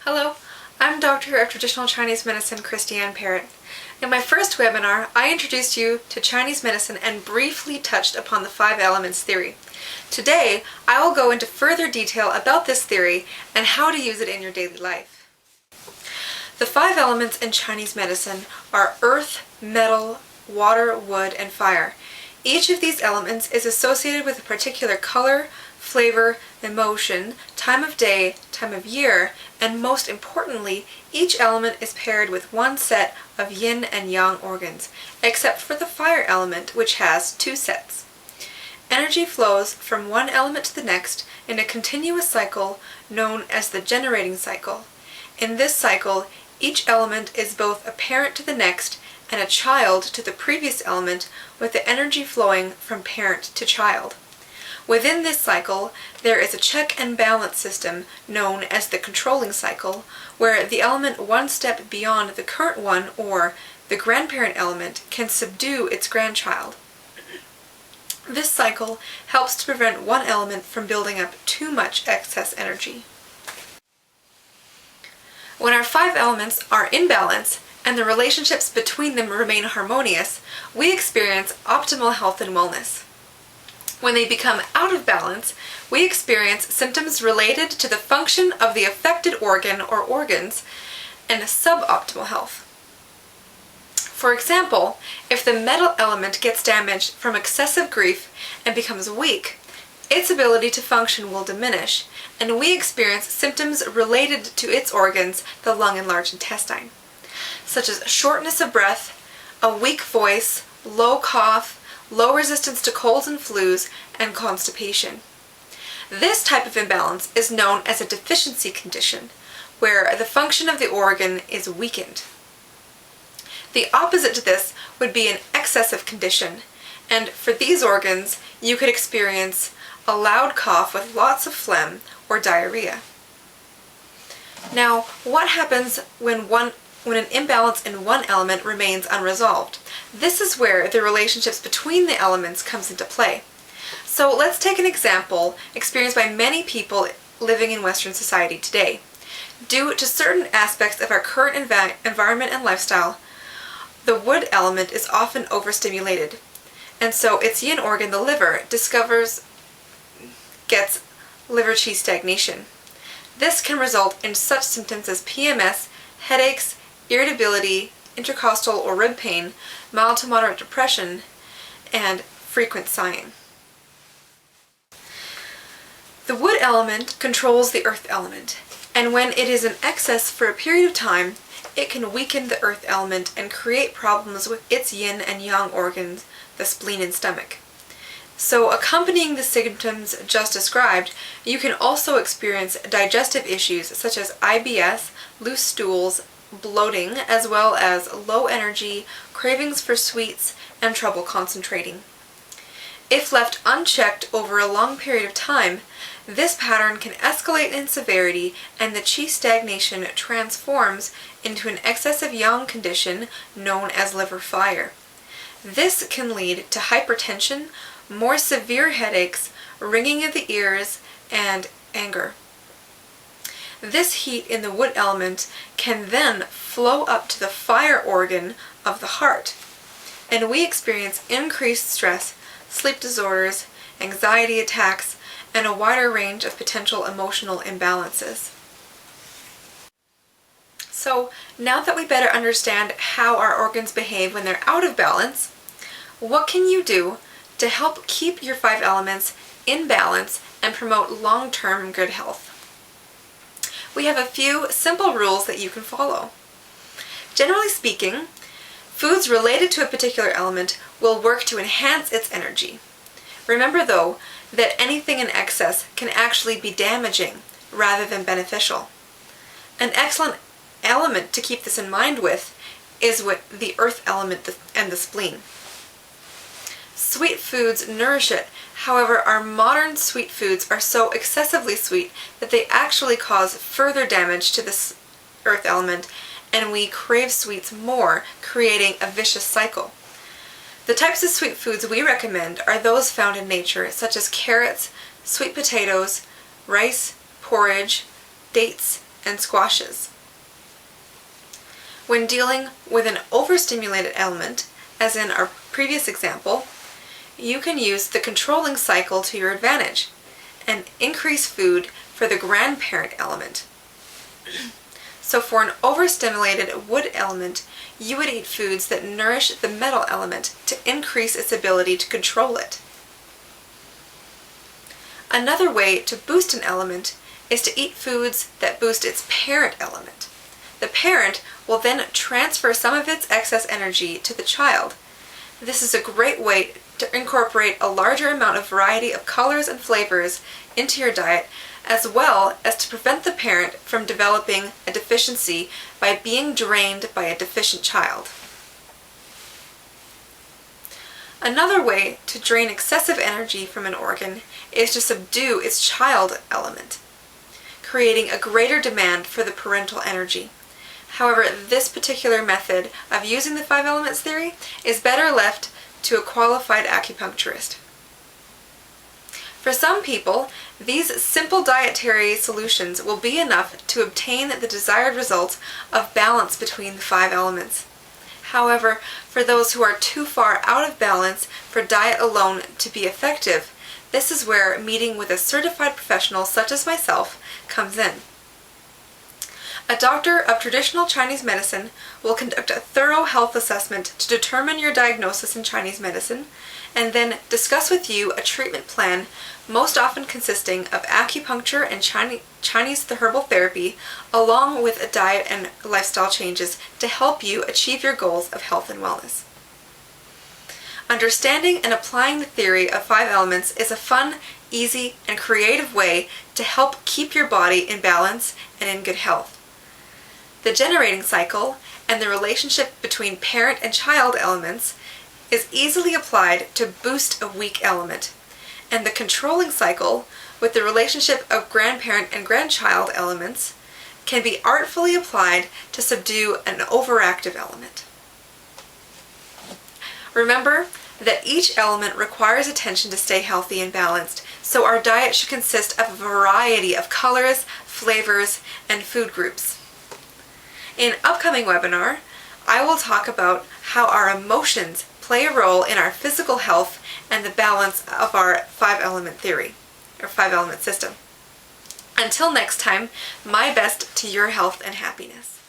Hello, I'm Doctor of Traditional Chinese Medicine Christiane Parrott. In my first webinar, I introduced you to Chinese medicine and briefly touched upon the 5 elements theory. Today, I will go into further detail about this theory and how to use it in your daily life. The 5 elements in Chinese medicine are earth, metal, water, wood, and fire. Each of these elements is associated with a particular color, flavor, emotion, time of day, time of year, and most importantly, each element is paired with one set of yin and yang organs, except for the fire element, which has 2 sets. Energy flows from one element to the next in a continuous cycle known as the generating cycle. In this cycle, each element is both a parent to the next and a child to the previous element, with the energy flowing from parent to child. Within this cycle, there is a check and balance system known as the controlling cycle, where the element one step beyond the current one, or the grandparent element, can subdue its grandchild. This cycle helps to prevent one element from building up too much excess energy. When our 5 elements are in balance and the relationships between them remain harmonious, we experience optimal health and wellness. When they become out of balance, we experience symptoms related to the function of the affected organ or organs and suboptimal health. For example, if the metal element gets damaged from excessive grief and becomes weak, its ability to function will diminish, and we experience symptoms related to its organs, the lung and large intestine, such as shortness of breath, a weak voice, low cough, low resistance to colds and flus, and constipation. This type of imbalance is known as a deficiency condition, where the function of the organ is weakened. The opposite to this would be an excessive condition, and for these organs, you could experience a loud cough with lots of phlegm or diarrhea. Now, what happens when an imbalance in one element remains unresolved? This is where the relationships between the elements comes into play. So let's take an example experienced by many people living in Western society today. Due to certain aspects of our current environment and lifestyle, the wood element is often overstimulated, and so its yin organ, the liver, gets liver qi stagnation. This can result in such symptoms as PMS, headaches, irritability, intercostal or rib pain, mild to moderate depression, and frequent sighing. The wood element controls the earth element, and when it is in excess for a period of time, it can weaken the earth element and create problems with its yin and yang organs, the spleen and stomach. So, accompanying the symptoms just described, you can also experience digestive issues such as IBS, loose stools, bloating, as well as low energy, cravings for sweets, and trouble concentrating. If left unchecked over a long period of time, this pattern can escalate in severity, and the qi stagnation transforms into an excessive yang condition known as liver fire. This can lead to hypertension, more severe headaches, ringing of the ears, and anger. This heat in the wood element can then flow up to the fire organ of the heart, and we experience increased stress, sleep disorders, anxiety attacks, and a wider range of potential emotional imbalances. So, now that we better understand how our organs behave when they're out of balance, what can you do to help keep your 5 elements in balance and promote long-term good health? We have a few simple rules that you can follow. Generally speaking, foods related to a particular element will work to enhance its energy. Remember though, that anything in excess can actually be damaging rather than beneficial. An excellent element to keep this in mind with is with the earth element and the spleen. Sweet foods nourish it. However, our modern sweet foods are so excessively sweet that they actually cause further damage to this earth element, and we crave sweets more, creating a vicious cycle. The types of sweet foods we recommend are those found in nature, such as carrots, sweet potatoes, rice, porridge, dates, and squashes. When dealing with an overstimulated element, as in our previous example, you can use the controlling cycle to your advantage and increase food for the grandparent element. So for an overstimulated wood element, you would eat foods that nourish the metal element to increase its ability to control it. Another way to boost an element is to eat foods that boost its parent element. The parent will then transfer some of its excess energy to the child. This is a great way to incorporate a larger amount of variety of colors and flavors into your diet, as well as to prevent the parent from developing a deficiency by being drained by a deficient child. Another way to drain excessive energy from an organ is to subdue its child element, creating a greater demand for the parental energy. However, this particular method of using the 5 elements theory is better left to a qualified acupuncturist. For some people, these simple dietary solutions will be enough to obtain the desired result of balance between the 5 elements. However, for those who are too far out of balance for diet alone to be effective, this is where meeting with a certified professional such as myself comes in. A doctor of traditional Chinese medicine will conduct a thorough health assessment to determine your diagnosis in Chinese medicine, and then discuss with you a treatment plan, most often consisting of acupuncture and Chinese herbal therapy, along with a diet and lifestyle changes to help you achieve your goals of health and wellness. Understanding and applying the theory of 5 elements is a fun, easy, and creative way to help keep your body in balance and in good health. The generating cycle and the relationship between parent and child elements is easily applied to boost a weak element, and the controlling cycle with the relationship of grandparent and grandchild elements can be artfully applied to subdue an overactive element. Remember that each element requires attention to stay healthy and balanced, so our diet should consist of a variety of colors, flavors, and food groups. In an upcoming webinar, I will talk about how our emotions play a role in our physical health and the balance of our 5 element theory, or 5 element system. Until next time, my best to your health and happiness.